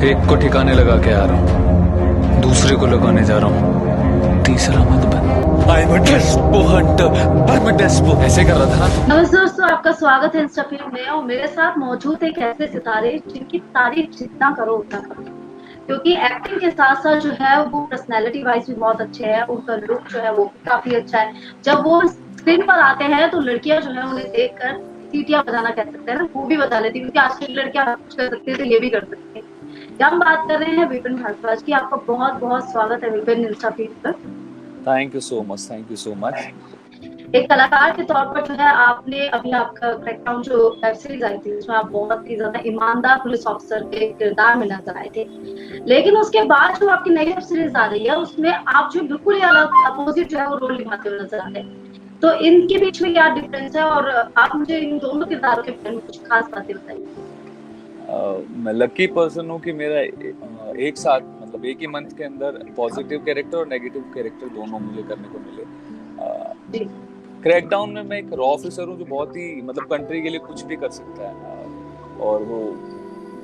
एक को ठिकाने लगा के आ रहा हूँ, दूसरे को लगाने जा रहा हूँ, तीसरा मत बन। आई एम अ डेस्पो हंटर, आई एम अ डेस्पो। ऐसे कर रहा था ना। नमस्ते दोस्तों, आपका स्वागत है इंस्टा फीड में। और मेरे साथ मौजूद एक ऐसे सितारे जिनकी तारीफ जितना करो उतना कम, क्योंकि एक्टिंग के साथ साथ जो है वो पर्सनैलिटी वाइज भी बहुत अच्छे हैं। उनका लुक जो है वो भी काफी अच्छा है। जब वो स्क्रीन पर आते हैं तो लड़कियां जो है उन्हें देखकर सीटियां बजाना कह सकते हैं ना, वो भी बजा लेती है, क्योंकि आजकल की लड़कियां हर कुछ कर सकती है तो ये भी कर सकती है। हम बात कर रहे हैं विपिन भारद्वाज की। आपका बहुत बहुत स्वागत है विपिन इंस्टा फीड पर। Thank you so much, thank you so much. एक कलाकार के तौर पर जो है आपने अभी आपका क्रैकडाउन जो वेब सीरीज आई थी उसमें आप बहुत ही ज्यादा ईमानदार पुलिस ऑफिसर के किरदार में नजर आए थे। लेकिन उसके बाद जो आपकी नई वेब सीरीज आ रही है उसमें आप जो बिल्कुल ही अलग अपोजिट जो है वो रोल निभाते हुए नजर आ रहे हैं। तो इनके बीच में क्या डिफरेंस है और आप मुझे इन दोनों किरदारों के बारे में कुछ खास बातें बताइए। मैं लकी पर्सन हूँ कि मेरा एक साथ मतलब एक ही मंथ के अंदर पॉजिटिव कैरेक्टर और नेगेटिव कैरेक्टर दोनों मुझे करने को मिले। जी क्रैकडाउन में मैं एक रॉ ऑफिसर हूँ जो बहुत ही मतलब कंट्री के लिए कुछ भी कर सकता है, और वो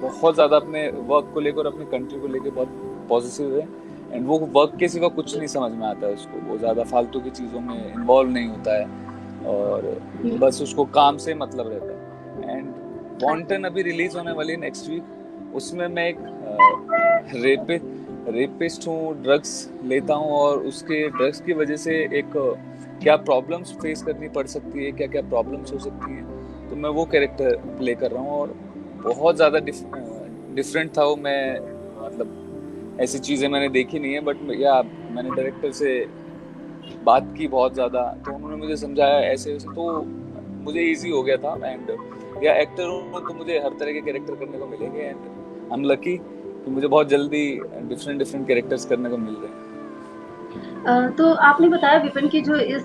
बहुत ज़्यादा अपने वर्क को लेकर अपनी कंट्री को लेकर बहुत पॉजिटिव है। एंड वो वर्क के सिवा कुछ नहीं समझ में आता है उसको, वो ज़्यादा फालतू की चीज़ों में इन्वॉल्व नहीं होता है और बस उसको काम से मतलब रहता है। एंड वॉन्टन अभी रिलीज होने वाली है नेक्स्ट वीक। उसमें मैं एक रेपिस्ट हूँ, ड्रग्स लेता हूँ और उसके ड्रग्स की वजह से एक क्या प्रॉब्लम्स फेस करनी पड़ सकती है, क्या क्या प्रॉब्लम्स हो सकती हैं, तो मैं वो कैरेक्टर प्ले कर रहा हूँ। और बहुत ज़्यादा डिफरेंट था वो। मैं मतलब ऐसी चीज़ें मैंने देखी नहीं है, बट या मैंने डायरेक्टर से बात की बहुत ज़्यादा, तो उन्होंने मुझे समझाया ऐसे वैसे, तो मुझे इजी हो गया था। एंड या एक्टर हूँ तो मुझे हर तरह के कैरेक्टर करने को मिलेंगे। एंड आई एम लकी कि मुझे बहुत जल्दी डिफरेंट कैरेक्टर्स करने को मिल रहे हैं। तो आपने बताया विपिन की जो इस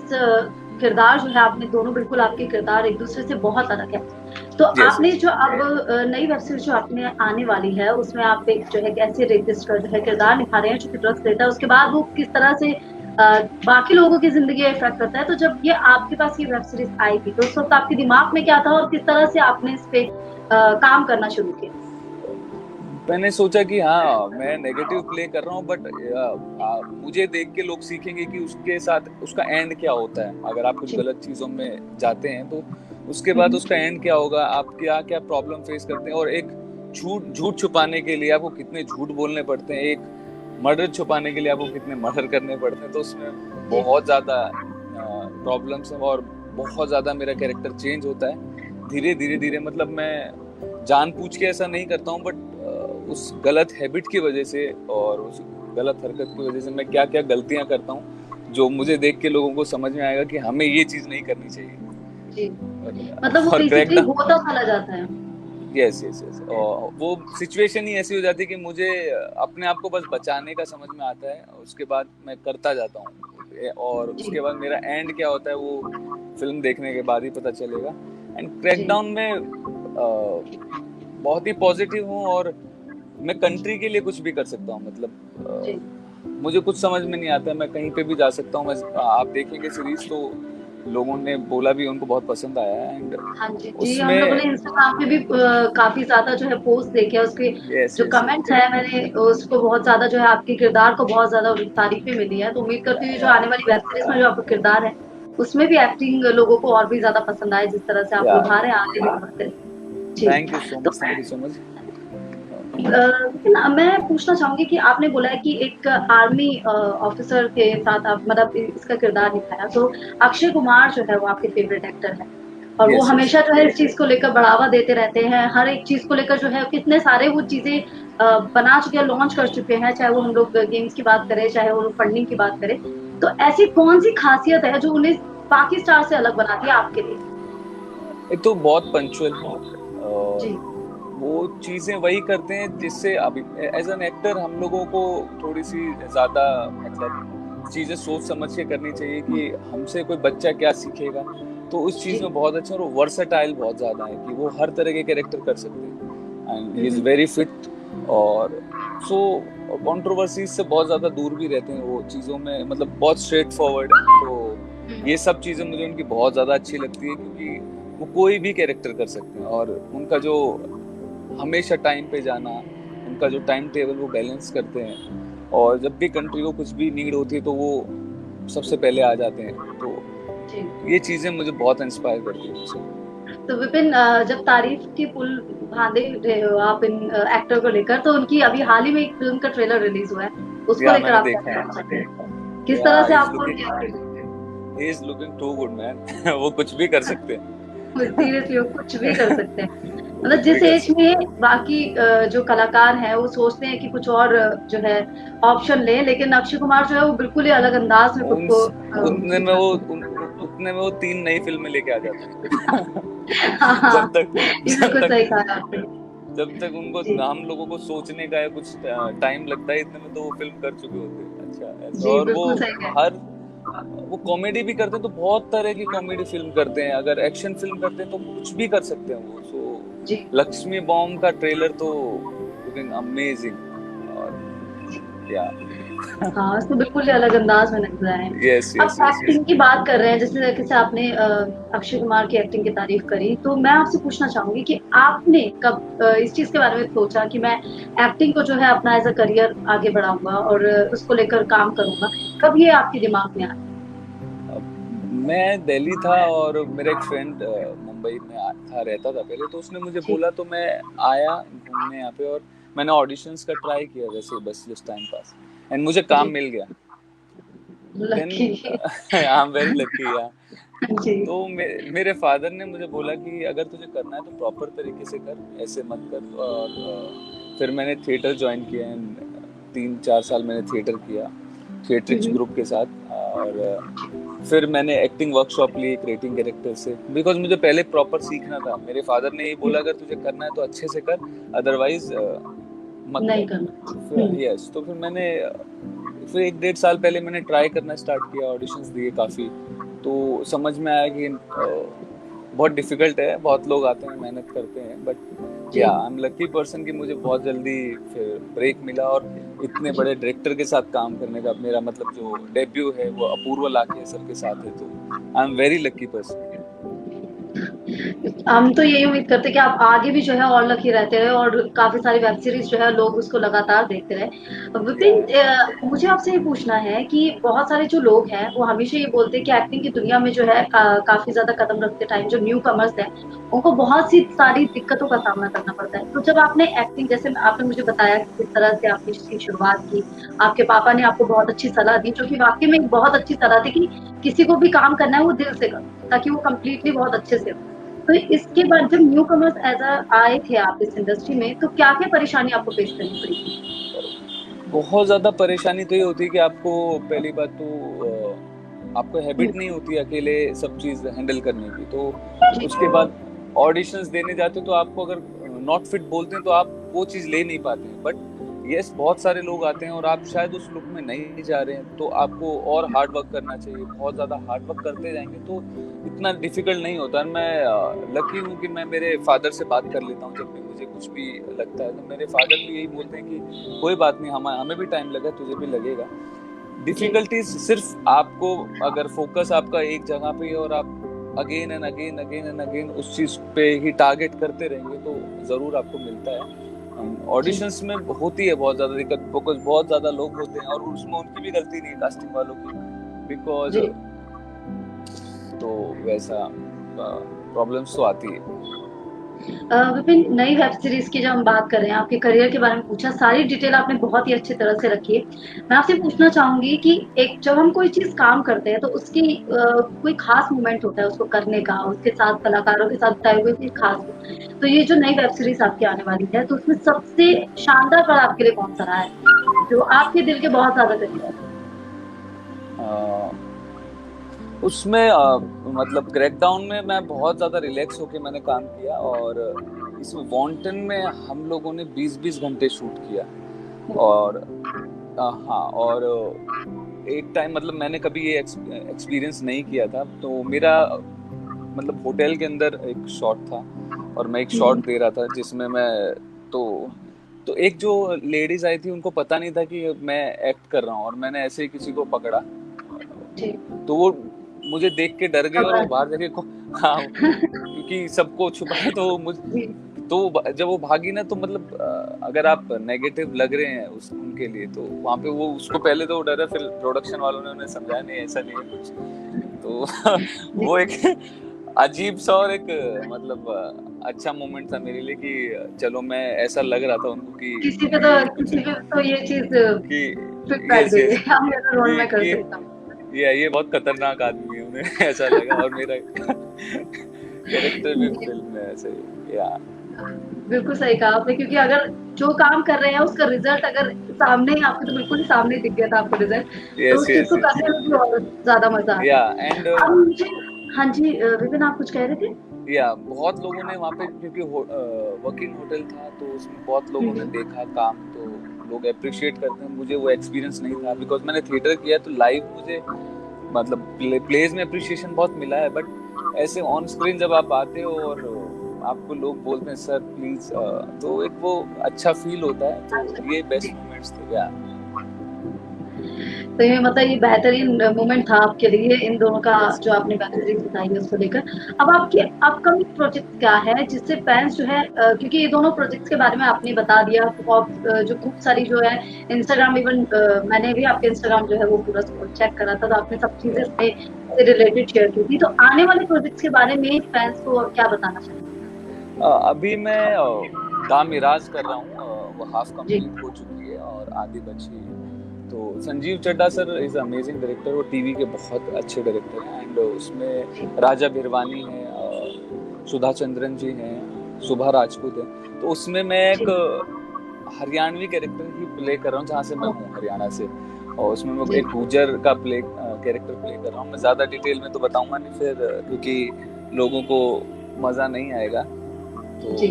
किरदार जो है आपने दोनों बिल्कुल आपके किरदार एक दूसरे से बहुत अलग है। तो यस आपने यस। जो अब नई वेब सीरीज जो आपने आने वाली है उसमें आप एक जो है ऐसे रेपिस्ट का जो है किरदार निभा रहे हैं जो कि ड्रग्स लेता है, उसके बाद वो किस तरह से बाकी लोगों की जिंदगी इफेक्ट करता है। तो जब ये आपके पास ये वेब सीरीज आई थी तो उस वक्त आपके दिमाग में क्या था और किस तरह से आपने इस पे काम करना शुरू किया? मैंने सोचा कि हाँ मैं नेगेटिव प्ले कर रहा हूँ, बट मुझे देख के लोग सीखेंगे कि उसके साथ उसका एंड क्या होता है। अगर आप कुछ जी। गलत चीजों में जाते हैं तो उसके बाद उसका एंड क्या होगा, आप क्या क्या प्रॉब्लम फेस करते हैं, और एक झूठ छुपाने के लिए आपको कितने झूठ बोलने पड़ते हैं, एक मर्डर छुपाने के लिए आपको कितने मर्डर करने पड़ते हैं। तो उसमें जी। बहुत ज्यादा प्रॉब्लम्स हैं और बहुत ज्यादा मेरा कैरेक्टर चेंज होता है धीरे धीरे धीरे। मतलब मैं जानबूझ के ऐसा नहीं करता हूँ, बट उस गलत हैबिट की वजह से और उस गलत हरकत की वजह से मैं क्या क्या गलतियां करता हूँ जो मुझे देख के लोगों को समझ में आएगा कि हमें ये चीज नहीं करनी चाहिए। जी। मतलब वो और बेसिकली क्रैकडाउन, होता चला जाता है। यस यस यस, वो सिचुएशन ही ऐसी हो जाती है कि मुझे अपने आप को बस बचाने का समझ में आता है, उसके बाद मैं करता जाता हूँ। और जी। उसके बाद मेरा एंड क्या होता है वो फिल्म देखने के बाद ही पता चलेगा। And ji. क्रैकडाउन में बहुत ही पॉजिटिव हूँ और मैं कंट्री के लिए कुछ भी कर सकता हूँ। मतलब जी। मुझे कुछ समझ में नहीं आता है, मैं कहीं पे भी जा सकता हूँ। मैं आप देखेंगे सीरीज तो लोगों ने बोला भी उनको बहुत पसंद आया है। एंड हाँ जी, जी, हम लोगों ने उसमें इंस्टाग्राम पे भी काफ़ी ज़्यादा जो है पोस्ट देखे हैं, उसके यस जो यस कमेंट्स हैं मैंने उसको बहुत ज़्यादा जो है आपके किरदार को बहुत ज़्यादा तारीफ़ें मिली हैं। तो उम्मीद करती हूँ जो आने वाली वेब सीरीज़ में जो आपका किरदार है, उसमें भी एक्टिंग लोगों को और भी ज़्यादा पसंद आए जिस तरह से आप या निभा रहे हैं, आगे भी बढ़ते रहें। जी। थैंक यू सो तो much, thank you so much. लेकिन मैं पूछना चाहूँगी कि आपने बोला है कि एक आर्मी ऑफिसर के साथ आप मतलब इसका किरदार निभाया, तो अक्षय कुमार जो है वो आपके फेवरेट एक्टर हैं और वो यस यस। हमेशा जो है इस चीज़ को लेकर बढ़ावा देते रहते हैं। हर एक चीज़ को लेकर जो है कितने सारे वो चीज़ें बना चुके हैं, लॉन्च कर चुके हैं, चाहे वो हम लोग गेम्स की बात करें, चाहे वो लोग फंडिंग की बात करें। तो ऐसी कौन-सी खासियत है जो उन्हें बाकी स्टार से अलग बनाती है आपके लिए? एक तो बहुत पंक्चुअल है और जी। वो चीजें वही करते हैं जिससे अभी एज एन एक्टर हम लोगों को थोड़ी सी ज्यादा मतलब चीजें सोच समझ के करनी चाहिए कि हमसे कोई बच्चा क्या सीखेगा। तो उस चीज जी। में बहुत अच्छा, और वर्सेटाइल बहुत ज्यादा है कि वो हर तरह के कैरेक्टर कर सकते हैं। And he is hmm. Very fit. और सो कंट्रोवर्सीज से बहुत ज्यादा दूर भी रहते हैं वो चीजों में, मतलब बहुत स्ट्रेट फॉरवर्ड है। तो हुँ। ये सब चीजें मुझे उनकी बहुत ज्यादा अच्छी लगती है क्योंकि वो कोई भी कैरेक्टर कर सकते हैं। और उनका जो हमेशा टाइम पे जाना, उनका जो टाइम टेबल वो बैलेंस करते हैं, और जब भी कंट्री को कुछ भी नीड होती है तो वो सबसे पहले आ जाते हैं। तो ये चीजें मुझे बहुत इंस्पायर करती है। तो विपिन, जब तारीफ की पुल बांधे रहे हो आप इन एक्टर को लेकर, तो उनकी अभी हाल ही में एक फिल्म का ट्रेलर रिलीज हुआ है, उसको या लेकर मैंने आप क्या देखा कहना है। चाहते हैं? किस या तरह से ही इज आपको लुकिंग, उनकी acting? He is looking too good man. वो कुछ भी कर सकते हैं। सीरियसली वो कुछ भी कर सकते हैं। मतलब कुछ भी जिस कर एज सकते में बाकी जो कलाकार हैं वो सोचते हैं कि कुछ और जो है ऑप्शन लें, लेकिन अक्षय कुमार जो है वो बिल्कुल ही अलग अंदाज में हैं। खुद को उतने में वो 3 नई फिल्में लेके आ जाते हैं। हाँ हाँ, जब तक ये जब बिल्कुल तक सही कहा आपने। जब तक उनको जी हम लोगों को सोचने का या कुछ टाइम लगता है, इतने में तो वो फिल्म कर चुके होते हैं। अच्छा ऐसा। जी, और वो बिल्कुल सही कहा। हर वो कॉमेडी भी करते हैं तो बहुत तरह की कॉमेडी फिल्म करते हैं, अगर एक्शन फिल्म करते हैं तो कुछ भी कर सकते हैं वो। जी सो लक्ष्मी बॉम्ब का ट्रेलर तो लुकिंग अमेजिंग। और या हाँ, उसको बिल्कुल ही अलग अंदाज में नज़र आए हैं। यस अब यस यस यस। एक्टिंग की बात कर रहे हैं, जैसे तरीके से आपने अक्षय कुमार की एक्टिंग की तारीफ करी, तो मैं आपसे पूछना चाहूंगी कि आपने कब इस चीज के बारे में सोचा कि मैं एक्टिंग को जो है अपना एज अ करियर आगे बढ़ाऊंगा और उसको लेकर काम करूंगा? कब ये आपके दिमाग में आया? मैं दिल्ली था और मेरा एक फ्रेंड मुंबई में था, रहता था पहले, तो उसने मुझे जी, बोला तो मैं आया घूमने यहाँ पे, और मैंने ऑडिशंस का ट्राई किया वैसे, बस जस्ट टाइम पास, एंड मुझे काम जी, मिल गया। Then lucky. I am very lucky. या जी, तो मेरे फादर ने मुझे बोला कि अगर तुझे करना है तो प्रॉपर तरीके से कर, ऐसे मत कर। और फिर मैंने थिएटर ज्वाइन किया, एंड 3-4 साल मैंने थिएटर किया थिएट्रिक्स हम्म, ग्रुप के साथ। और फिर मैंने एक्टिंग वर्कशॉप ली क्रिएटिंग कैरेक्टर से, बिकॉज मुझे पहले प्रॉपर सीखना था। मेरे फादर ने यही बोला, अगर तुझे करना है तो अच्छे से कर, अदरवाइज मत नहीं कर। करना। फिर यस, तो फिर मैंने फिर 1-1.5 साल पहले मैंने ट्राई करना स्टार्ट किया, ऑडिशंस दिए काफ़ी। तो समझ में आया कि बहुत डिफिकल्ट है, बहुत लोग आते हैं मेहनत करते हैं, बट जी, या आई एम लकी पर्सन कि मुझे बहुत जल्दी फिर ब्रेक मिला, और इतने जी। बड़े डायरेक्टर के साथ काम करने का मेरा मतलब जो डेब्यू है वो अपूर्व लाखे सर के साथ है। तो आई एम वेरी लकी पर्सन। हम तो यही उम्मीद करते हैं कि आप आगे भी जो है और लकी रहते रहे और काफी सारी वेब सीरीज जो है लोग उसको लगातार देखते रहे। या विपिन, मुझे आपसे ये पूछना है कि बहुत सारे जो लोग हैं वो हमेशा ये बोलते हैं कि एक्टिंग की दुनिया में जो है काफी ज्यादा कदम रखते टाइम जो न्यू कमर्स है उनको बहुत सी सारी दिक्कतों का सामना करना पड़ता है। तो जब आपने एक्टिंग, जैसे आपने मुझे बताया कि किस तरह से आपने इसकी शुरुआत की, आपके पापा ने आपको बहुत अच्छी सलाह दी, जो कि वाकई में एक बहुत अच्छी सलाह थी कि किसी को भी काम करना है वो दिल से करो ताकि वो कंप्लीटली बहुत अच्छे से हो। तो इसके बाद जब न्यू कमर्स एज अ आए थे आप इस इंडस्ट्री में, तो क्या क्या परेशानी आपको फेस करनी पड़ी थी? बहुत ज़्यादा परेशानी तो ये होती है कि आपको पहली बात तो आपको हैबिट नहीं होती अकेले सब चीज़ हैंडल करने की। तो जी उसके बाद ऑडिशंस देने जाते हो तो आपको अगर नॉट फिट बोलते हैं तो आप वो चीज़ ले नहीं पाते हैं। बट यस, बहुत सारे लोग आते हैं और आप शायद उस लुक में नहीं जा रहे हैं, तो आपको और हार्ड वर्क करना चाहिए। बहुत ज़्यादा हार्ड वर्क करते जाएंगे तो इतना डिफिकल्ट नहीं होता। मैं लकी हूँ कि मैं मेरे फादर से बात कर लेता हूँ जब भी मुझे कुछ भी लगता है। तो मेरे फादर भी यही बोलते हैं कि कोई बात नहीं, हमें भी टाइम लगा, तुझे भी लगेगा। जी डिफिकल्टीज सिर्फ आपको, अगर फोकस आपका एक जगह पे है और आप again and again again and again उस चीज पे ही टारगेट करते रहेंगे तो जरूर आपको मिलता है। जी ऑडिशंस में होती है बहुत ज्यादा दिक्कत, बिकॉज बहुत ज्यादा लोग होते हैं और उसमें उनकी भी गलती नहीं है, कास्टिंग वालों की, बिकॉज जी। तो वैसा प्रॉब्लम्स तो आती है। विपिन, नई वेब सीरीज की जब हम बात कर रहे हैं, आपके करियर के बारे में पूछा, सारी डिटेल आपने बहुत ही अच्छी तरह से रखी है। मैं आपसे पूछना चाहूंगी कि एक जब हम कोई चीज काम करते हैं तो उसकी कोई खास मोमेंट होता है उसको करने का, उसके साथ कलाकारों के साथ बिताए हुए कोई खास हो। तो ये जो नई वेब सीरीज आपकी आने वाली है, तो उसमें सबसे शानदार पल आपके लिए कौन सा रहा है जो आपके दिल के बहुत ज्यादा करीब है? उसमें मतलब क्रैकडाउन में मैं बहुत ज़्यादा रिलैक्स होके मैंने काम किया, और इसमें वांटन में हम लोगों ने 20-20 घंटे शूट किया। और हाँ, और एक टाइम मतलब मैंने कभी ये एक्सपीरियंस नहीं किया था, तो मेरा मतलब होटल के अंदर एक शॉट था और मैं एक शॉट दे रहा था जिसमें मैं तो तो एक जो लेडीज आई थी उनको पता नहीं था कि मैं एक्ट कर रहा हूँ, और मैंने ऐसे ही किसी को पकड़ा। जी तो वो मुझे देख के डर गई और वो घबरा बाहर जाके हाँ, क्योंकि सबको छुपाया तो जी, तो जब वो भागी ना तो मतलब अगर आप नेगेटिव लग रहे हैं उस उनके लिए तो वहाँ पे वो उसको पहले तो डरा, फिर प्रोडक्शन वालों ने उन्हें समझाया नहीं ऐसा नहीं है कुछ, तो जी। वो एक अजीब सा और एक मतलब अच्छा मोमेंट था मेरे लिए कि चलो मैं ऐसा लग रहा था उनको कि कुछ किसी पे तो ये चीज़ कि फिट बैठ यस गई यस है, हम ऐसा रोल में कर कि सकता हूँ। ये बहुत खतरनाक आदमी है, उन्हें ऐसा लगा और मेरा कैरेक्टर भी जी, फिल्म में ऐसे ही या बिल्कुल सही कहा आपने क्योंकि अगर जो काम कर रहे हैं उसका रिज़ल्ट अगर सामने ही आपके तो बिल्कुल ही सामने दिख गया था आपको रिज़ल्ट, तो यस उस चीज़ यस को यस करने में भी और ज़्यादा मज़ा आता या है। एंड अब मुझे हाँ जी, विपिन आप कुछ कह रहे थे? या बहुत लोगों ने वहाँ पे क्योंकि वर्किंग होटल था तो उसमें बहुत हुँ, लोगों ने हुँ। देखा काम, तो लोग अप्रिशिएट करते हैं। मुझे वो एक्सपीरियंस नहीं था बिकॉज मैंने थिएटर किया तो लाइव मुझे मतलब प्लेज में अप्रिशिएशन बहुत मिला है, बट ऐसे ऑन स्क्रीन जब आप आते हो और आपको लोग बोलते हैं सर प्लीज, तो एक वो अच्छा फील होता है, तो अच्छा, ये बेस्ट जी। मोमेंट्स थे या तो ये मतलब ये बेहतरीन मोमेंट था आपके लिए इन दोनों का यस जो आपने बेहतरी बताई है उसको लेकर। अब आपके अपकमिंग प्रोजेक्ट क्या है जिससे फैन्स जो है क्योंकि ये दोनों प्रोजेक्ट्स के बारे में आपने बता दिया बहुत जो खूब सारी जो है इंस्टाग्राम इवन मैंने भी आपके इंस्टाग्राम जो है वो पूरा चेक करा था तो आपने सब चीज़ें या उसमें से रिलेटेड शेयर की थी। तो आने वाले प्रोजेक्ट्स के बारे में फैन्स को क्या बताना चाहेंगे? अभी मैं दामिराज कर रहा हूँ, वो हाफ जी, कंप्लीट हो चुकी है और आधी बची है। तो Sanjeev Chadha sir is amazing director, वो टीवी के बहुत अच्छे डायरेक्टर हैं एंड जी, उसमें राजा भिरवानी है, सुधा चंद्रन जी हैं, शुभा राजपूत है। तो उसमें मैं एक जी। हरियाणवी कैरेक्टर ही प्ले कर रहा हूँ जहाँ से मैं ओह! हूँ, हरियाणा से। और उसमें मैं जी, एक गुजर का कैरेक्टर प्ले कर रहा हूँ। मैं ज़्यादा डिटेल में तो बताऊंगा नहीं फिर, क्योंकि लोगों को मज़ा नहीं आएगा। तो जी।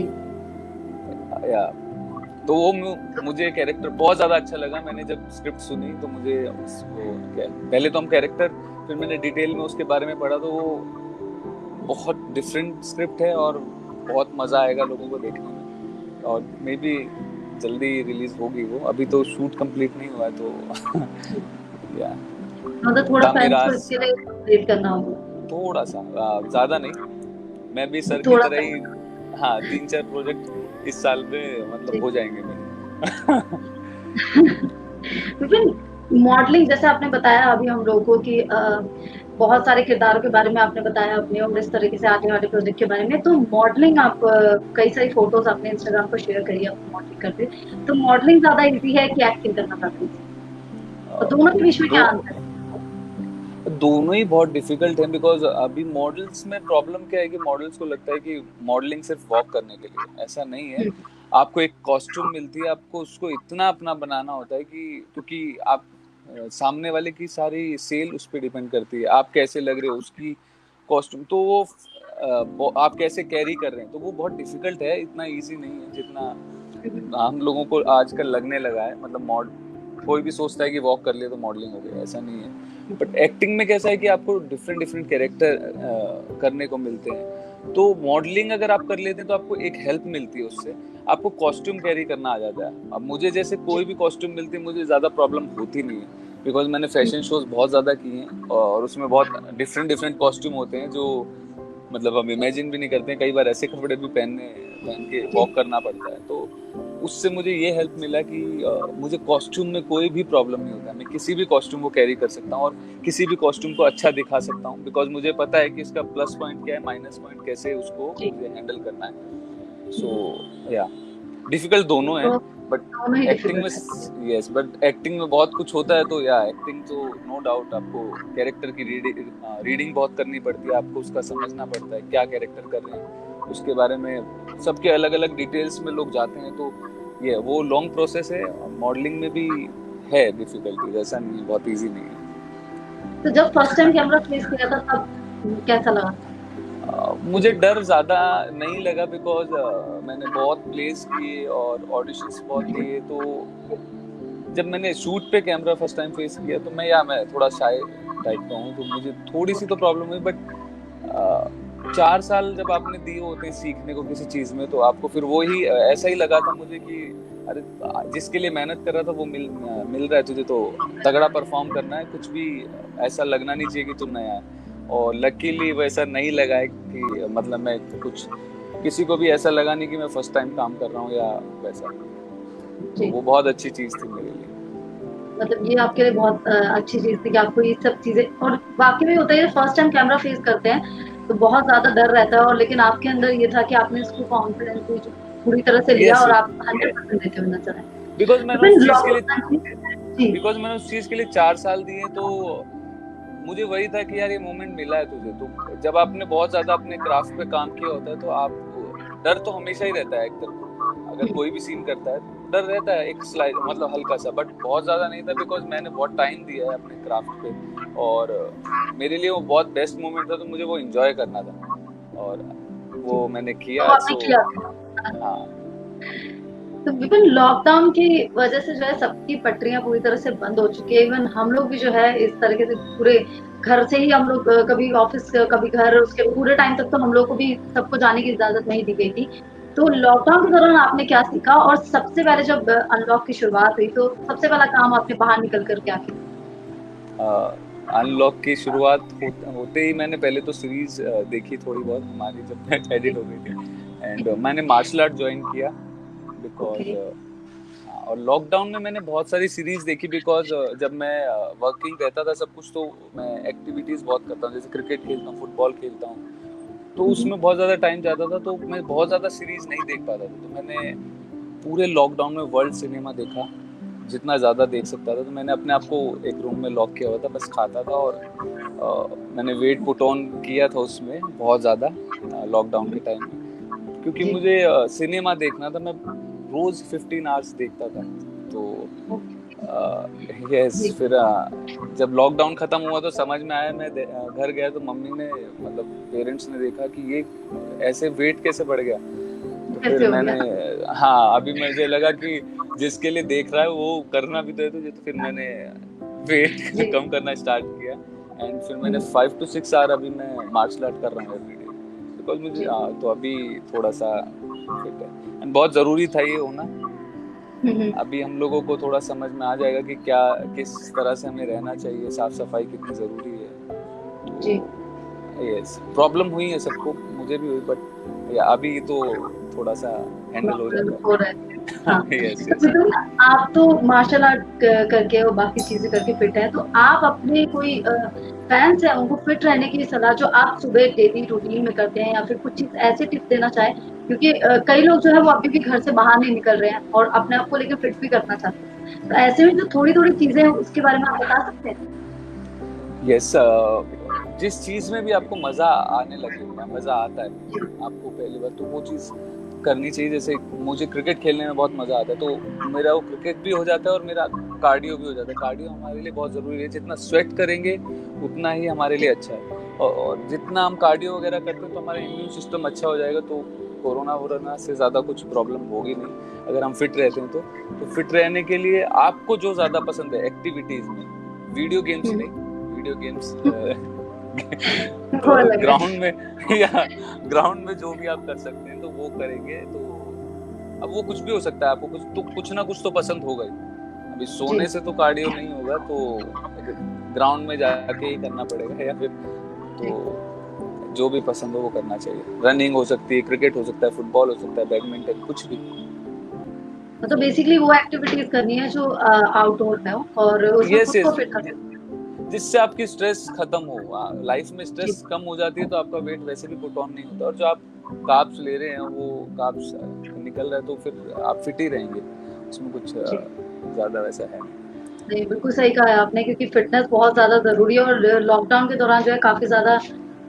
या तो वो मुझे कैरेक्टर बहुत ज्यादा अच्छा लगा। मैंने जब स्क्रिप्ट सुनी तो मुझे उसको पहले तो हम कैरेक्टर, फिर मैंने डिटेल में उसके बारे में पढ़ा, तो वो बहुत डिफरेंट स्क्रिप्ट है और बहुत मजा आएगा लोगों को देखने में, और मे बी जल्दी रिलीज होगी। वो अभी तो शूट कंप्लीट नहीं हुआ है तो या मतलब थोड़ा फैन्स को दामिराज इसके लिए वेट करना होगा। थोड़ा सा, ज्यादा नहीं। मैं भी सर की तरह थोड़ा-सा ही, हाँ 3-4 प्रोजेक्ट इस साल में मतलब जी। हो जाएंगे मेरे। लेकिन मॉडलिंग जैसे आपने बताया अभी हम लोगों को कि बहुत सारे किरदारों के बारे में आपने बताया अपने और इस तरीके से आने वाले प्रोजेक्ट के बारे में। तो मॉडलिंग आप कई सारी फ़ोटोज़ आपने इंस्टाग्राम पर शेयर करी है अपनी मॉडलिंग करते। तो मॉडलिंग ज़्यादा ईज़ी है कि एक्टिंग करना ज़्यादा ईज़ी है? और दोनों के बीच में दो क्या अंतर है? दोनों ही बहुत डिफिकल्ट हैं बिकॉज अभी मॉडल्स में प्रॉब्लम क्या है कि मॉडल्स को लगता है कि मॉडलिंग सिर्फ वॉक करने के लिए, ऐसा नहीं है। हुँ, आपको एक कॉस्ट्यूम मिलती है, आपको उसको इतना अपना बनाना होता है कि क्योंकि आप सामने वाले की सारी सेल उस पर डिपेंड करती है, आप कैसे लग रहे हो उसकी कॉस्ट्यूम, तो वो आप कैसे कैरी कर रहे हैं, तो वो बहुत डिफिकल्ट है, इतना इजी नहीं है हुँ, हुँ। जितना हम लोगों को आजकल लगने लगा है। मतलब मॉड कोई भी सोचता है कि वॉक कर लिया तो मॉडलिंग हो गया, ऐसा नहीं है। बट एक्टिंग में कैसा है कि आपको डिफरेंट डिफरेंट कैरेक्टर करने को मिलते हैं, तो मॉडलिंग अगर आप कर लेते हैं तो आपको एक हेल्प मिलती है उससे, आपको कॉस्ट्यूम कैरी करना आ जाता है। अब मुझे जैसे जी, कोई भी कॉस्ट्यूम मिलती है मुझे ज़्यादा प्रॉब्लम होती नहीं है, बिकॉज मैंने हुँ, फैशन शोज बहुत ज़्यादा किए हैं और उसमें बहुत डिफरेंट डिफरेंट कॉस्ट्यूम होते हैं जो मतलब हम इमेजिन भी नहीं करते हैं। कई बार ऐसे कपड़े भी पहन के जी। वॉक करना पड़ता है, तो उससे मुझे ये हेल्प मिला कि मुझे कॉस्ट्यूम में कोई भी प्रॉब्लम नहीं होता, मैं किसी भी कॉस्ट्यूम को कैरी कर सकता हूँ और किसी भी कॉस्ट्यूम को अच्छा दिखा सकता हूँ, बिकॉज मुझे पता है कि इसका प्लस पॉइंट क्या है, माइनस पॉइंट कैसे उसको जी, मुझे हैंडल करना है। सो या डिफिकल्ट दोनों है, तो बट दोनों ही एक्टिंग में डिफ़िकल्ट है। यस, बट एक्टिंग में बहुत कुछ होता है, तो या एक्टिंग तो नो डाउट आपको कैरेक्टर की रीडिंग बहुत करनी पड़ती है, आपको उसका समझना पड़ता है क्या कैरेक्टर कर रहे हैं, उसके बारे में सबके अलग अलग डिटेल्स में लोग जाते हैं, तो ये वो लॉन्ग प्रोसेस है। मॉडलिंग में भी है डिफिकल्टीज, ऐसा नहीं बहुत इजी नहीं है। तो जब फर्स्ट टाइम कैमरा फेस किया था तब कैसा लगा था? मुझे डर ज़्यादा नहीं लगा बिकॉज मैंने बहुत प्लेस किए और ऑडिशंस बहुत दिए, तो जब मैंने शूट पे कैमरा फर्स्ट टाइम फेस किया तो मैं थोड़ा शाय टाइप का हूँ, तो मुझे थोड़ी सी तो प्रॉब्लम हुई, बट 4 साल जब आपने दिए होते हैं सीखने को किसी चीज में, तो आपको फिर वो ही ऐसा ही लगा था मुझे कि अरे जिसके लिए मेहनत कर रहा था वो मिल रहा है तुझे, तो तगड़ा परफॉर्म करना है, कुछ भी ऐसा लगना नहीं चाहिए कि तुम नया है। और लकीली वैसा नहीं लगा है कि मतलब मैं कुछ किसी को भी ऐसा लगा नहीं कि मैं फर्स्ट टाइम काम कर रहा हूँ या वैसा, तो जी। वो बहुत अच्छी चीज़ थी मेरे लिए। मतलब ये आपके लिए बहुत अच्छी चीज़ थी कि आपको ये सब चीज़ें, और वाक़ई में होता है फर्स्ट टाइम कैमरा फेस करते हैं, तो बहुत ज़्यादा डर रहता है, और लेकिन आपके अंदर ये था कि आपने इसको कॉन्फिडेंटली जो पूरी तरह से लिया यस, और आप 100% देते हुए नज़र आए। बिकॉज़ तो मैंने फिर उस चीज़ के लिए लॉकडाउन, हाँ जी, जी, बिकॉज़ मैंने उस चीज़ के लिए 4 साल दिए, तो मुझे वही था कि यार ये मोमेंट मिला है तुझे, तो जब आपने बहुत ज़्यादा अपने क्राफ्ट पे काम किया होता है तो आप, डर तो हमेशा ही रहता है एक तरफ, अगर हुँ, कोई भी सीन करता है तो डर रहता है एक स्लाइड मतलब हल्का सा, बट बहुत ज़्यादा नहीं था बिकॉज़ मैंने बहुत टाइम दिया है अपने क्राफ्ट पे, और मेरे लिए वो बहुत बेस्ट मोमेंट था, तो मुझे वो एन्जॉय करना था और जी। वो मैंने तो किया आपने सो। किया। हाँ, तो इवन लॉकडाउन की वजह से जो है सबकी पटरियाँ पूरी तरह से बंद हो चुकी है। इवन हम लोग भी जो है इस तरीके से पूरे घर से ही हम लोग कभी ऑफ़िस, कभी घर, उसके पूरे टाइम तक तो हम लोग को भी सबको जाने की इजाज़त नहीं दी गई थी। तो लॉकडाउन के दौरान आपने क्या सीखा? और सबसे पहले जब अनलॉक की शुरुआत हुई तो सबसे पहला काम आपने बाहर निकल कर क्या किया? अनलॉक की शुरुआत होते ही मैंने पहले तो सीरीज देखी थोड़ी बहुत हमारी जब एडिट जी, हो गई थी, एंड मैंने मार्शल आर्ट ज्वाइन किया ओके। बिकॉज, और लॉकडाउन में मैंने बहुत सारी सीरीज देखी बिकॉज जब मैं वर्किंग रहता था सब कुछ, तो मैं एक्टिविटीज बहुत करता हूँ, जैसे क्रिकेट खेलता हूँ, फुटबॉल खेलता हूँ, तो हुँ, हुँ। उसमें बहुत ज़्यादा टाइम जाता था, तो मैं बहुत ज़्यादा सीरीज नहीं देख पाता था, तो मैंने पूरे लॉकडाउन में वर्ल्ड सिनेमा देखा, जितना ज़्यादा देख सकता था, तो मैंने अपने आप को एक रूम में लॉक किया हुआ था, बस खाता था, और मैंने वेट पुट ऑन किया था उसमें बहुत ज़्यादा लॉकडाउन के टाइम में, क्योंकि जी, मुझे सिनेमा देखना था, मैं रोज़ 15 आवर्स देखता था, तो ओके, यस, जी, फिर जब लॉकडाउन खत्म हुआ तो समझ में आया, मैं घर गया तो मम्मी ने मतलब पेरेंट्स ने देखा कि ये ऐसे वेट कैसे बढ़ गया, तो फिर कैसे हो मैंने, गया? हाँ, अभी मुझे लगा कि जिसके लिए देख रहा है वो करना भी तो है तुझे, तो फिर मैंने वेट जी, कम करना स्टार्ट किया, एंड फिर मैंने हुँ, 5 to 6 आवर अभी मैं मार्शल आर्ट कर रहा हूँ एवरीडे, बिकॉज़ मुझे जी, तो अभी थोड़ा-सा फिट है, एंड बहुत ज़रूरी था ये होना। हुँ, हुँ, अभी हम लोगों को थोड़ा समझ में आ जाएगा कि क्या किस तरह से हमें रहना चाहिए, साफ-सफाई कितनी ज़रूरी है। जी। तो यस, प्रॉब्लम हुई है सबको, मुझे भी हुई, बट या अभी तो थोड़ा-सा हैंडल हो प्रॉब्लम जाता हो रहा है। है। हाँ, यस, तो यस। बिल्कुल आप तो मार्शल आर्ट करके और बाकी चीज़ें करके फिट हैं, तो आप अपने कोई फैन्स हैं उनको फिट रहने की सलाह जो आप सुबह डेली रूटीन में करते हैं, या फिर कुछ चीज़ ऐसे टिप्स देना चाहें? क्योंकि कई लोग जो है वो अभी भी घर से बाहर नहीं निकल रहे हैं और अपने आप को लेके फिट भी करना चाहते हैं। तो ऐसे में जो थोड़ी-थोड़ी चीज़ें हैं उसके बारे में आप बता सकते हैं? यस, जिस चीज़ में भी आपको मज़ा आने लगे या मज़ा आता है जी, आपको पहली बार, तो वो चीज़ करनी चाहिए। जैसे मुझे क्रिकेट खेलने में बहुत मज़ा आता है, तो मेरा वो क्रिकेट भी हो जाता है और मेरा कार्डियो भी हो जाता है। कार्डियो हमारे लिए बहुत ज़रूरी है, जितना स्वेट करेंगे उतना ही हमारे लिए अच्छा है, और जितना हम कार्डियो वगैरह करते हैं तो हमारा इम्यून सिस्टम अच्छा हो जाएगा, तो कोरोना-वोरोना से ज़्यादा कुछ प्रॉब्लम होगी नहीं, अगर हम फिट रहते हैं तो। तो फिट रहने के लिए आपको जो ज़्यादा पसंद है एक्टिविटीज़ में, वीडियो गेम्स हुँ, नहीं, वीडियो गेम्स वो अलग है। ग्राउंड में या ग्राउंड में जो भी आप कर सकते हैं तो वो करेंगे, तो अब वो कुछ भी हो सकता है, आपको कुछ ना कुछ तो पसंद होगा ही। अभी जी। सोने से तो कार्डियो नहीं होगा, तो ग्राउंड में जाके ही करना पड़ेगा, या फिर तो जी। जो भी पसंद हो वो करना चाहिए। रनिंग हो सकती है, क्रिकेट हो सकता है, फुटबॉल हो सकता है, बैडमिंटन, कुछ भी। मतलब बेसिकली वो एक्टिविटीज़ करनी है जो आउटडोर में हो और उसमें यस, खुद को यस, फिट रखें। जिससे आपकी स्ट्रेस खत्म हो। लाइफ में जी, स्ट्रेस कम हो जाती है तो आपका वेट वैसे भी पुट ऑन नहीं होता, और जो आप कार्ब्स ले रहे हैं वो कार्ब्स निकल रहा है, तो फिर आप फिट ही रहेंगे, उसमें कुछ जी। ज़्यादा वैसा है नहीं। नहीं, बिल्कुल सही कहा है आपने, क्योंकि फ़िटनेस बहुत ज़्यादा ज़रूरी है और लॉकडाउन के दौरान जो है काफ़ी ज़्यादा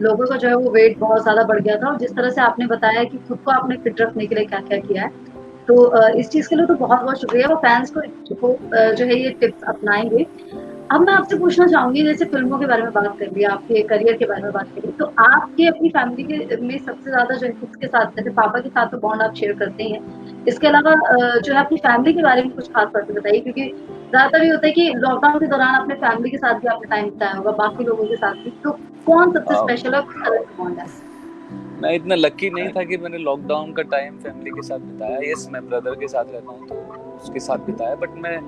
लोगों का जो है वो वेट बहुत ज़्यादा बढ़ गया था, और जिस तरह से आपने बताया कि खुद को आपने फिट रखने के लिए क्या-क्या किया है। तो इस चीज़ के लिए तो बहुत-बहुत शुक्रिया, वो फैन्स को जो है ये टिप्स अपनाएँगे। अब मैं आपसे पूछना चाहूँगी, जैसे फ़िल्मों के बारे में बात कर ली, आपके करियर के बारे में बात करी, तो आपके अपनी फ़ैमिली के में सबसे ज़्यादा जो है किसके साथ, जैसे पापा के साथ तो बॉन्ड आप शेयर करते ही हैं। इसके अलावा जो है अपनी फ़ैमिली के बारे में कुछ ख़ास बातें बताइए, क्योंकि ज़्यादातर ये होता है कि लॉकडाउन के दौरान अपने फ़ैमिली के साथ भी आपने टाइम बिताया होगा, बाकी लोगों के साथ भी, तो कौन सबसे अ, स्पेशल है और किस तरह का बॉन्ड है? मैं इतना लकी नहीं था कि मैंने लॉकडाउन का टाइम फैमिली के साथ बिताया। यस, मैं ब्रदर के साथ रहता हूँ, तो उसके साथ बिताया, बट मैं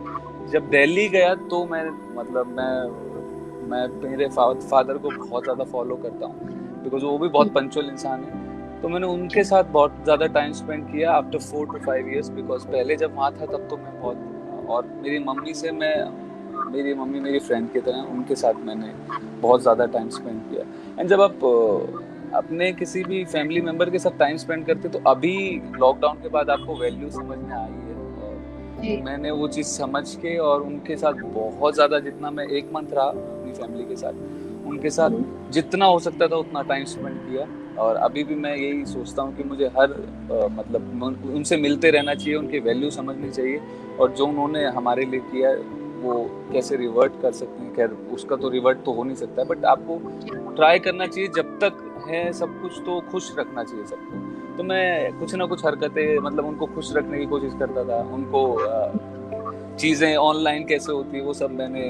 जब दिल्ली गया तो मैं मतलब मैं मैं मेरे फादर को बहुत ज़्यादा फॉलो करता हूँ, बिकॉज वो भी बहुत पंचुअल इंसान है। तो मैंने उनके साथ बहुत ज़्यादा टाइम स्पेंड किया आफ्टर 4 to 5 years, बिकॉज पहले जब वहाँ था तब तो मैं बहुत, और मेरी मम्मी मेरी फ्रेंड की तरह, उनके साथ मैंने बहुत ज़्यादा टाइम स्पेंड किया। एंड जब आप अपने किसी भी फैमिली मेम्बर के साथ टाइम स्पेंड करते, तो अभी लॉकडाउन के बाद आपको वैल्यू समझ में आई है, और मैंने वो चीज़ समझ के और उनके साथ बहुत ज़्यादा, जितना मैं 1 मंथ रहा अपनी फैमिली के साथ, उनके साथ जितना हो सकता था उतना टाइम स्पेंड किया। और अभी भी मैं यही सोचता हूँ कि मुझे हर मतलब उनसे मिलते रहना चाहिए, उनकी वैल्यू समझनी चाहिए, और जो उन्होंने हमारे लिए किया वो कैसे रिवर्ट कर सकते हैं। खैर उसका तो रिवर्ट तो हो नहीं सकता, बट आपको ट्राई करना चाहिए, जब तक है सब कुछ तो खुश रखना चाहिए सबको। तो मैं कुछ ना कुछ हरकतें, मतलब उनको खुश रखने की कोशिश करता था। उनको चीज़ें ऑनलाइन कैसे होती है वो सब मैंने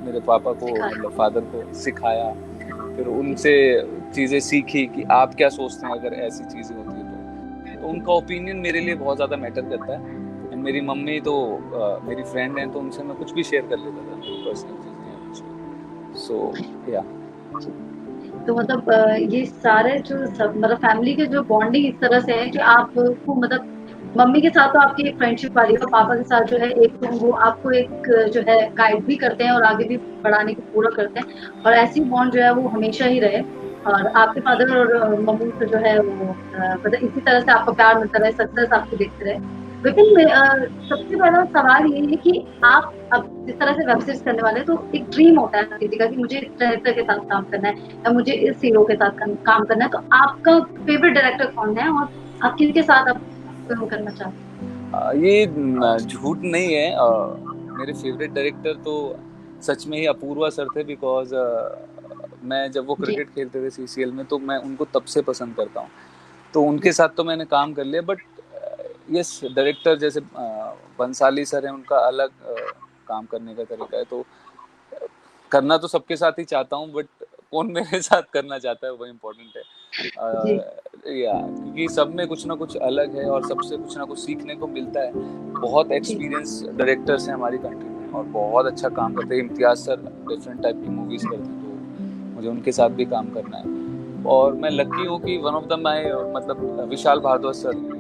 मेरे पापा को, मतलब फादर को सिखाया। फिर उनसे चीज़ें सीखी कि आप क्या सोचते हैं अगर ऐसी चीज़ें होती है तो उनका ओपिनियन मेरे लिए बहुत ज़्यादा मैटर करता है। एंड मेरी मम्मी तो मेरी फ्रेंड है, तो उनसे मैं कुछ भी शेयर कर लेता था, पर्सनल चीज़ें। सो या तो मतलब ये सारे जो सब मतलब फैमिली के जो बॉन्डिंग इस तरह से है कि आपको मतलब मम्मी के साथ तो आपकी एक फ्रेंडशिप वाली है, पापा के साथ जो है एक तो वो आपको एक जो है गाइड भी करते हैं और आगे भी बढ़ाने की पूरा करते हैं, और ऐसी बॉन्ड जो है वो हमेशा ही रहे। और आपके फादर और मम्मी से जो है वो मतलब इसी तरह से आपको प्यार मिलता रहे, सक्सेस आपकी देखते रहे। लेकिन सबसे बड़ा सवाल ये है कि आप अब जिस तरह से वेब सीरीज करने वाले हैं, तो एक ड्रीम होता है हर किसी का कि मुझे इस डायरेक्टर के साथ काम करना है या मुझे इस हीरो के साथ काम करना है। तो आपका फेवरेट डायरेक्टर कौन है और आप किसके साथ आप फिल्म करना चाहते हैं? ये झूठ नहीं है, मेरे फेवरेट डायरेक्टर तो सच में ही अपूर्वा सर थे, बिकॉज मैं जब वो क्रिकेट खेलते थे सीसीएल में, तो मैं उनको तब से पसंद करता हूँ। तो उनके साथ तो मैंने काम कर लिया, बट यस डायरेक्टर जैसे बंसाली सर हैं, उनका अलग काम करने का तरीका है। तो करना तो सबके साथ ही चाहता हूँ, बट कौन मेरे साथ करना चाहता है वो इम्पोर्टेंट है। या क्योंकि सब में कुछ ना कुछ अलग है और सबसे कुछ ना कुछ सीखने को मिलता है। बहुत एक्सपीरियंस डायरेक्टर्स हैं हमारी कंट्री में और बहुत अच्छा काम करते हैं। इम्तियाज सर डिफरेंट टाइप की मूवीज करते हैं, तो मुझे उनके साथ भी काम करना है। और मैं लकी हूँ कि वन ऑफ द माय मतलब विशाल भारद्वाज सर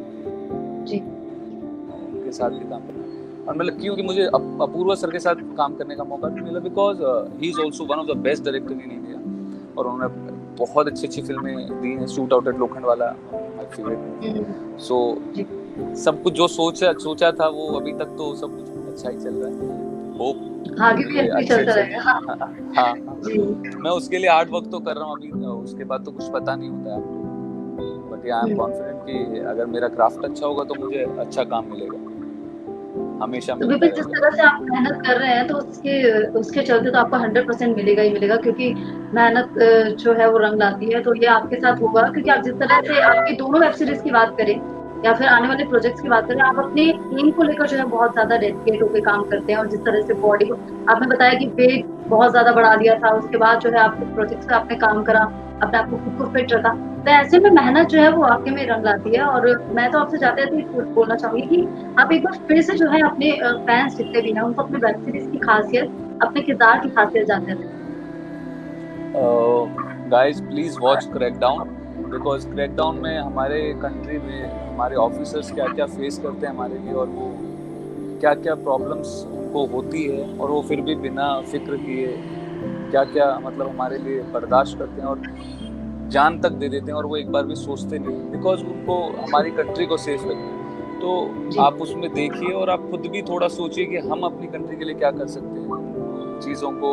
जी उनके साथ भी काम करना है। और मैं लकी हूँ कि मुझे अपूर्वा सर के साथ काम करने का मौका भी मिला, because he is also one of the best director in India, और उन्होंने बहुत अच्छी अच्छी फिल्में दी हैं। Shoot out at Lokhandwala my favourite. So सब कुछ जो सोचा था वो अभी तक तो सब कुछ अच्छा ही चल रहा है। होप आगे भी ऐसे ही चलता रहेगा। हाँ मैं उसके लिए हार्ड वर्क तो कर रहा हूँ अभी, उसके बाद तो कुछ पता नहीं होता है आपको, बट आई एम कॉन्फिडेंट कि अगर मेरा क्राफ्ट अच्छा होगा तो मुझे अच्छा काम मिलेगा, हमेशा तो मिलता जिस रहेगा। तरह से आप मेहनत कर रहे हैं तो उसके चलते तो आपको 100% मिलेगा ही मिलेगा, क्योंकि मेहनत जो है वो रंग लाती है। तो ये आपके साथ होगा, क्योंकि आप जिस तरह से आपकी दोनों वेब सीरीज की बात करें या फिर आने वाले प्रोजेक्ट्स की बात करें, आप अपने एम को लेकर जो है बहुत ज्यादा डेडिकेट होकर काम करते हैं। और जिस तरह से बॉडी को आपने बताया कि वेट बहुत ज्यादा बढ़ा दिया था, उसके बाद जो है आपके प्रोजेक्ट्स पे आपने काम करा, अपने आप को खुद को फिट रखा, तो ऐसे में मेहनत जो है वो वाकई में रंग लाती है। और मैं तो आपसे जाते थे बोलना चाहूंगी कि आप एक बार फिर से जो है अपने फैंस जितने भी हैं उनको अपने वेब सीरीज की खासियत, अपने किरदार की खासियत जानते थे। Guys please watch crackdown, because crackdown में हमारे कंट्री में हमारे ऑफिसर्स क्या क्या फेस करते हैं हमारे लिए, और वो क्या क्या प्रॉब्लम्स उनको होती है, और वो फिर भी बिना फिक्र किए क्या क्या मतलब हमारे लिए बर्दाश्त करते हैं और जान तक दे देते हैं, और वो एक बार भी सोचते नहीं, बिकॉज उनको हमारी कंट्री को सेफ रखना है। तो आप उसमें देखिए और आप खुद भी थोड़ा सोचिए कि हम अपनी कंट्री के लिए क्या कर सकते हैं। चीज़ों को,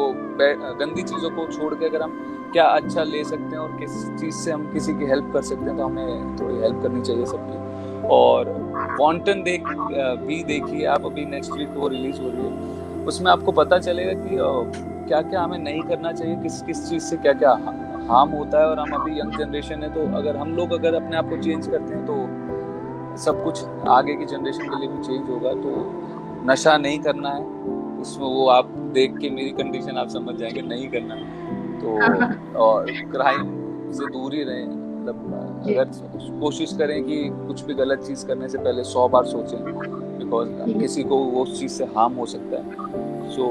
गंदी चीज़ों को छोड़ के अगर हम क्या अच्छा ले सकते हैं और किस चीज़ से हम किसी की हेल्प कर सकते हैं, तो हमें थोड़ी हेल्प करनी चाहिए सबकी। और वांटन भी देखिए आप, अभी नेक्स्ट वीक वो रिलीज हो रही है, उसमें आपको पता चलेगा कि क्या क्या हमें नहीं करना चाहिए, किस किस चीज़ से क्या क्या हार्म होता है। और हम अभी यंग जनरेशन है, तो अगर हम लोग अगर अपने आप को चेंज करते हैं तो सब कुछ आगे की जनरेशन के लिए भी चेंज होगा। तो नशा नहीं करना है, उसमें वो आप देख के मेरी कंडीशन आप समझ जाएंगे, नहीं करना तो। और क्राइम से दूर ही रहें, मतलब अगर कोशिश करें कि कुछ भी गलत चीज़ करने से पहले 100 बार सोचें, बिकॉज किसी को वो उस चीज़ से हार्म हो सकता है। सो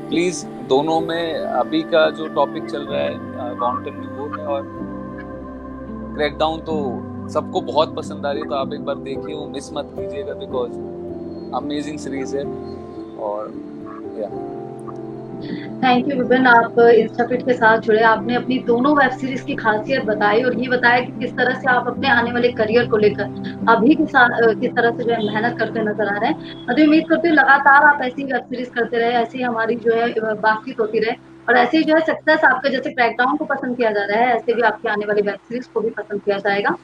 प्लीज़ दोनों में अभी का जो टॉपिक चल रहा है माउंटेन में वो है, और क्रैकडाउन तो सबको बहुत पसंद आ रही है, तो आप एक बार देखिए, वो मिस मत कीजिएगा, बिकॉज अमेजिंग सीरीज है। और या थैंक यू विपिन, आप इंस्टाफिट के साथ जुड़े, आपने अपनी दोनों वेब सीरीज की खासियत बताई और ये बताया कि किस तरह से आप अपने आने वाले करियर को लेकर अभी के साथ किस तरह से जो है मेहनत करते नजर आ रहे हैं। मैं तो उम्मीद करती हूँ लगातार आप ऐसी वेब सीरीज करते रहे, ऐसी हमारी जो है बातचीत होती रहे, और ऐसे ही जो है सक्सेस आपके जैसे क्रैकडाउन को पसंद किया जा रहा है, ऐसे भी आपकी आने वाली वेब सीरीज को भी पसंद किया जाएगा।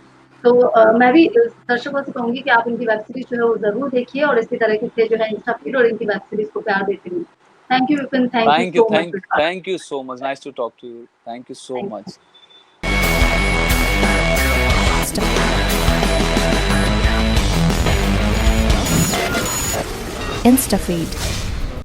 तो मैं भी दर्शकों से कहूंगी कि आप इनकी वेब सीरीज जो है वो जरूर देखिए और इसी तरह से जो है इंस्टाफिट और इनकी वेब सीरीज को प्यार देते रहिए। Thank you, Vipin. Thank you so much. thank you so much. Nice to talk to you. Thank you so much. InstaFeed.